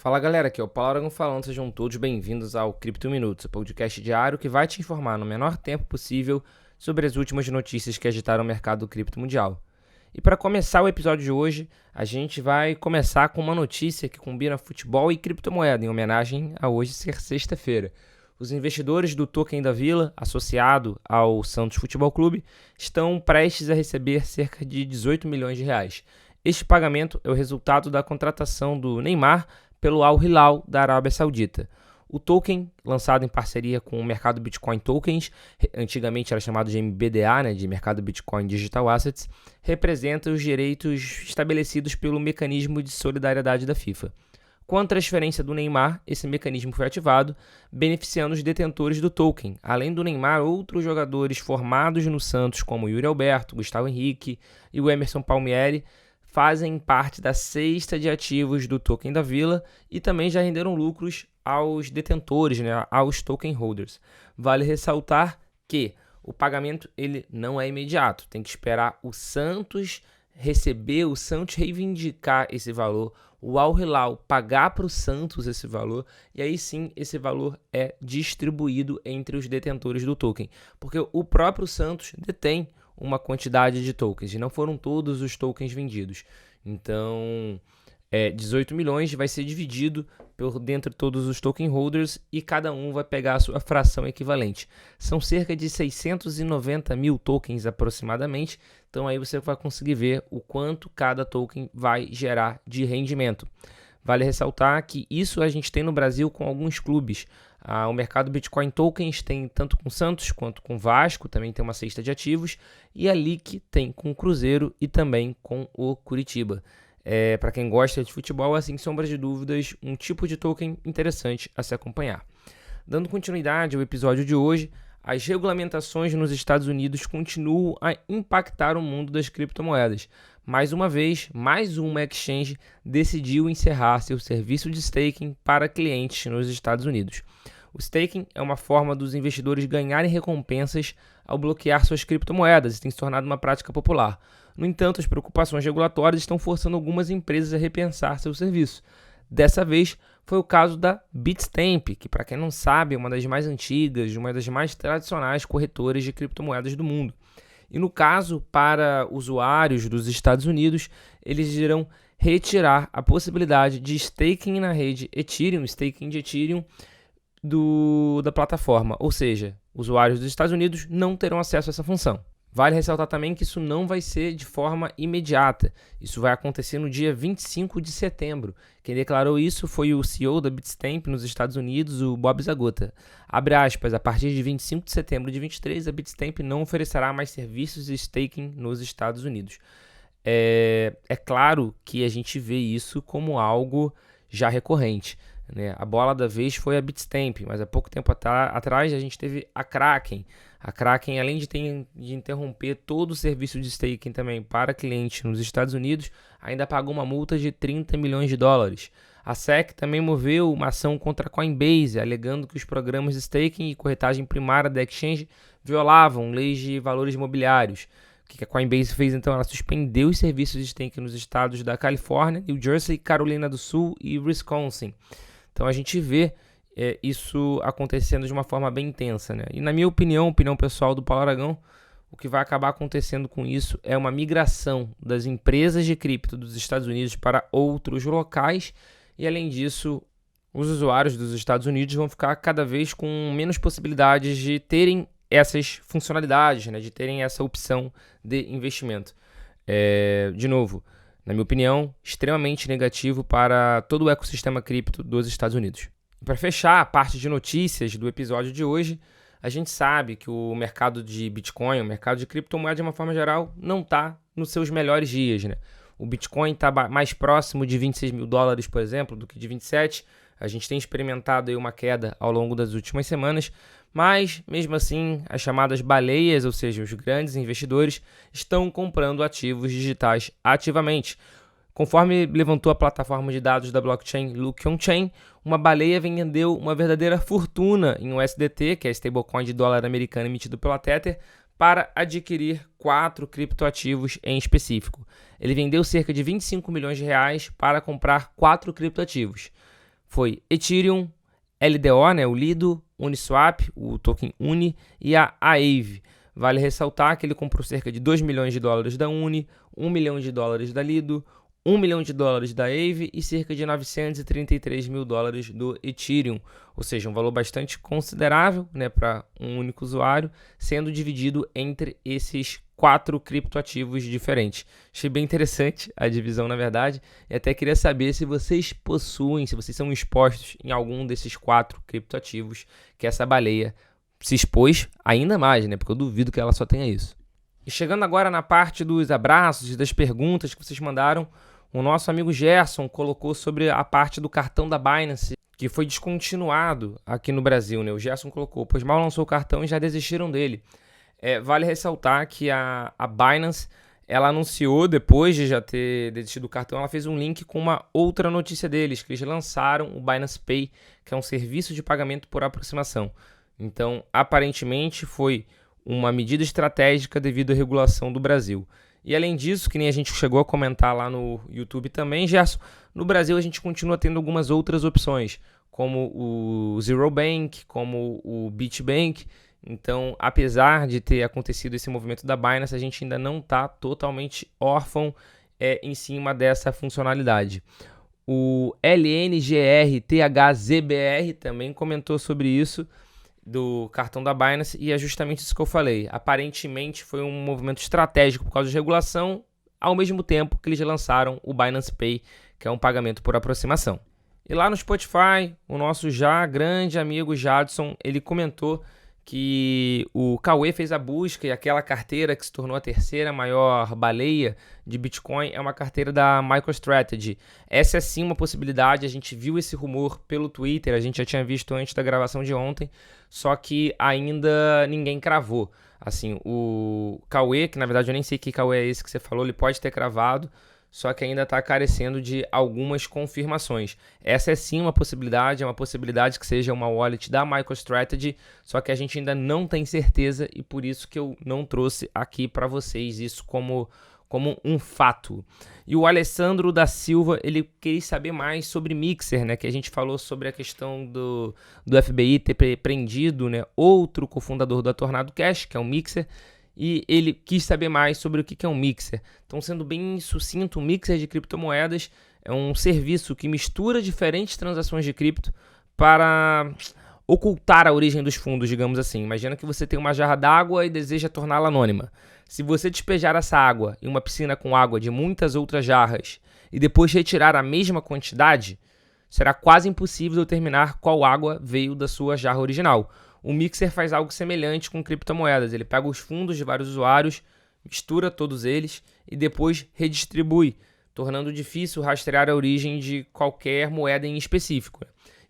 Fala galera, aqui é o Paulo Aragão falando, sejam todos bem-vindos ao Cripto Minutos, o podcast diário que vai te informar no menor tempo possível sobre as últimas notícias que agitaram o mercado cripto mundial. E para começar o episódio de hoje, a gente vai começar com uma notícia que combina futebol e criptomoeda, em homenagem a hoje ser sexta-feira. Os investidores do Token da Vila, associado ao Santos Futebol Clube, estão prestes a receber cerca de 18 milhões de reais. Este pagamento é o resultado da contratação do Neymar pelo Al Hilal da Arábia Saudita. O token, lançado em parceria com o mercado Bitcoin Tokens, antigamente era chamado de MBDA, de Mercado Bitcoin Digital Assets, representa os direitos estabelecidos pelo mecanismo de solidariedade da FIFA. Com a transferência do Neymar, esse mecanismo foi ativado, beneficiando os detentores do token. Além do Neymar, outros jogadores formados no Santos, como Yuri Alberto, Gustavo Henrique e o Emerson Palmieri, fazem parte da cesta de ativos do token da Vila e também já renderam lucros aos detentores, aos token holders. Vale ressaltar que o pagamento ele não é imediato, tem que esperar o Santos receber, o Santos reivindicar esse valor, o Al Hilal pagar para o Santos esse valor e aí sim esse valor é distribuído entre os detentores do token, porque o próprio Santos detém uma quantidade de tokens, e não foram todos os tokens vendidos. Então, 18 milhões vai ser dividido por dentro de todos os token holders e cada um vai pegar a sua fração equivalente. São cerca de 690 mil tokens aproximadamente, então aí você vai conseguir ver o quanto cada token vai gerar de rendimento. Vale ressaltar que isso a gente tem no Brasil com alguns clubes. O mercado Bitcoin Tokens tem tanto com Santos quanto com Vasco, também tem uma cesta de ativos, e a LIC tem com o Cruzeiro e também com o Curitiba. Para quem gosta de futebol, sem sombra de dúvidas, um tipo de token interessante a se acompanhar. Dando continuidade ao episódio de hoje, as regulamentações nos Estados Unidos continuam a impactar o mundo das criptomoedas. Mais uma vez, mais uma exchange decidiu encerrar seu serviço de staking para clientes nos Estados Unidos. O staking é uma forma dos investidores ganharem recompensas ao bloquear suas criptomoedas e tem se tornado uma prática popular. No entanto, as preocupações regulatórias estão forçando algumas empresas a repensar seu serviço. Dessa vez, foi o caso da Bitstamp, que, para quem não sabe, é uma das mais antigas, uma das mais tradicionais corretoras de criptomoedas do mundo. E no caso, para usuários dos Estados Unidos, eles irão retirar a possibilidade de staking na rede Ethereum, staking de Ethereum da plataforma. Ou seja, usuários dos Estados Unidos não terão acesso a essa função. Vale ressaltar também que isso não vai ser de forma imediata. Isso vai acontecer no dia 25 de setembro. Quem declarou isso foi o CEO da Bitstamp nos Estados Unidos, o Bob Zagota. Abre aspas, a partir de 25 de setembro de 2023, a Bitstamp não oferecerá mais serviços de staking nos Estados Unidos. É claro que a gente vê isso como algo já recorrente. A bola da vez foi a Bitstamp, mas há pouco tempo atrás a gente teve a Kraken. A Kraken, além de interromper todo o serviço de staking também para clientes nos Estados Unidos, ainda pagou uma multa de 30 milhões de dólares. A SEC também moveu uma ação contra a Coinbase, alegando que os programas de staking e corretagem primária da exchange violavam leis de valores imobiliários. O que a Coinbase fez então? Ela suspendeu os serviços de staking nos estados da Califórnia, New Jersey, Carolina do Sul e Wisconsin. Então a gente vê isso acontecendo de uma forma bem intensa, E na minha opinião pessoal do Paulo Aragão, o que vai acabar acontecendo com isso é uma migração das empresas de cripto dos Estados Unidos para outros locais e, além disso, os usuários dos Estados Unidos vão ficar cada vez com menos possibilidades de terem essas funcionalidades, de terem essa opção de investimento. De novo, na minha opinião, extremamente negativo para todo o ecossistema cripto dos Estados Unidos. Para fechar a parte de notícias do episódio de hoje, a gente sabe que o mercado de Bitcoin, o mercado de criptomoeda de uma forma geral, não está nos seus melhores dias. O Bitcoin está mais próximo de 26 mil dólares, por exemplo, do que de 27. A gente tem experimentado aí uma queda ao longo das últimas semanas, mas, mesmo assim, as chamadas baleias, ou seja, os grandes investidores, estão comprando ativos digitais ativamente. Conforme levantou a plataforma de dados da blockchain Look On-Chain, uma baleia vendeu uma verdadeira fortuna em USDT, que é a stablecoin de dólar americano emitido pela Tether, para adquirir 4 criptoativos em específico. Ele vendeu cerca de 25 milhões de reais para comprar 4 criptoativos. foi Ethereum, LDO, né, o Lido, Uniswap, o token Uni, e a Aave. Vale ressaltar que ele comprou cerca de 2 milhões de dólares da Uni, 1 milhão de dólares da Lido, 1 milhão de dólares da Aave e cerca de 933 mil dólares do Ethereum, ou seja, um valor bastante considerável, né, para um único usuário, sendo dividido entre esses 4 criptoativos diferentes. Achei bem interessante a divisão, na verdade, e até queria saber se vocês possuem, se vocês são expostos em algum desses 4 criptoativos que essa baleia se expôs ainda mais, né, porque eu duvido que ela só tenha isso. E chegando agora na parte dos abraços e das perguntas que vocês mandaram, o nosso amigo Gerson colocou sobre a parte do cartão da Binance, que foi descontinuado aqui no Brasil, né? O Gerson colocou, pois mal lançou o cartão e já desistiram dele. Vale ressaltar que a Binance, ela anunciou, depois de já ter desistido do cartão, ela fez um link com uma outra notícia deles, que eles lançaram o Binance Pay, que é um serviço de pagamento por aproximação. Então, aparentemente, foi uma medida estratégica devido à regulação do Brasil. E além disso, que nem a gente chegou a comentar lá no YouTube também, Gerson, no Brasil a gente continua tendo algumas outras opções, como o Zero Bank, como o BitBank. Então, apesar de ter acontecido esse movimento da Binance, a gente ainda não está totalmente órfão em cima dessa funcionalidade. O LNGRTHZBR também comentou sobre isso, do cartão da Binance, e é justamente isso que eu falei. Aparentemente foi um movimento estratégico por causa de regulação, ao mesmo tempo que eles lançaram o Binance Pay, que é um pagamento por aproximação. E lá no Spotify, o nosso já grande amigo Jadson, ele comentou que o Cauê fez a busca e aquela carteira que se tornou a terceira maior baleia de Bitcoin é uma carteira da MicroStrategy. Essa é sim uma possibilidade, a gente viu esse rumor pelo Twitter, a gente já tinha visto antes da gravação de ontem, só que ainda ninguém cravou. Assim, o Cauê, que na verdade eu nem sei que Cauê é esse que você falou, ele pode ter cravado, só que ainda está carecendo de algumas confirmações. Essa é sim uma possibilidade, é uma possibilidade que seja uma wallet da MicroStrategy, só que a gente ainda não tem certeza e por isso que eu não trouxe aqui para vocês isso como um fato. E o Alessandro da Silva, ele queria saber mais sobre Mixer, né? Que a gente falou sobre a questão do FBI ter prendido, né, outro cofundador da Tornado Cash, que é o Mixer, e ele quis saber mais sobre o que é um mixer. Então, sendo bem sucinto, um mixer de criptomoedas é um serviço que mistura diferentes transações de cripto para ocultar a origem dos fundos, digamos assim. Imagina que você tem uma jarra d'água e deseja torná-la anônima. Se você despejar essa água em uma piscina com água de muitas outras jarras e depois retirar a mesma quantidade, será quase impossível determinar qual água veio da sua jarra original. O Mixer faz algo semelhante com criptomoedas. Ele pega os fundos de vários usuários, mistura todos eles e depois redistribui, tornando difícil rastrear a origem de qualquer moeda em específico.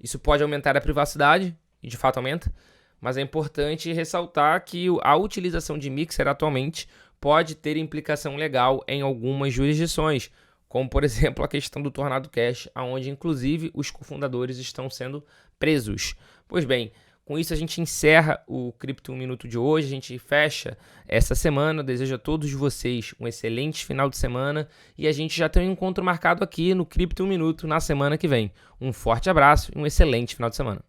Isso pode aumentar a privacidade, e de fato aumenta, mas é importante ressaltar que a utilização de Mixer atualmente pode ter implicação legal em algumas jurisdições, como por exemplo a questão do Tornado Cash, onde inclusive os cofundadores estão sendo presos. Pois bem, com isso a gente encerra o Cripto 1 Minuto de hoje, a gente fecha essa semana, eu desejo a todos vocês um excelente final de semana e a gente já tem um encontro marcado aqui no Cripto 1 Minuto na semana que vem. Um forte abraço e um excelente final de semana.